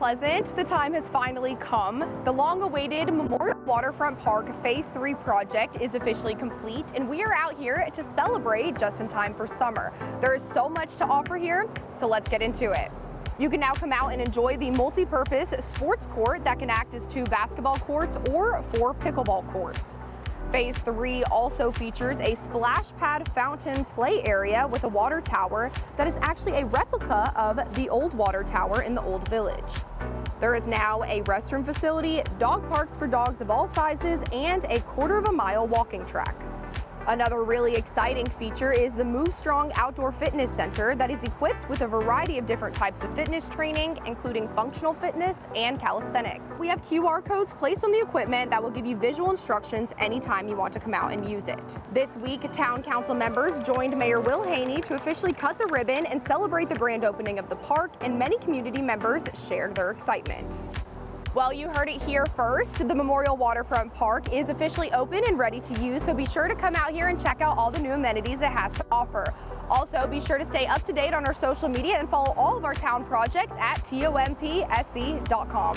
Pleasant. The time has finally come. The long-awaited Memorial Waterfront Park Phase 3 project is officially complete, and we are out here to celebrate just in time for summer. There is so much to offer here, so let's get into it. You can now come out and enjoy the multi-purpose sports court that can act as 2 basketball courts or 4 pickleball courts. Phase 3 also features a splash pad fountain play area with a water tower that is actually a replica of the old water tower in the old village. There is now a restroom facility, dog parks for dogs of all sizes, and a 1/4 mile walking track. Another really exciting feature is the Moo Strong Outdoor Fitness Center that is equipped with a variety of different types of fitness training, including functional fitness and calisthenics. We have QR codes placed on the equipment that will give you visual instructions anytime you want to come out and use it. This week, Town Council members joined Mayor Will Haney to officially cut the ribbon and celebrate the grand opening of the park, and many community members shared their excitement. Well, you heard it here first. The Memorial Waterfront Park is officially open and ready to use, so be sure to come out here and check out all the new amenities it has to offer. Also, be sure to stay up to date on our social media and follow all of our town projects at tompsc.com.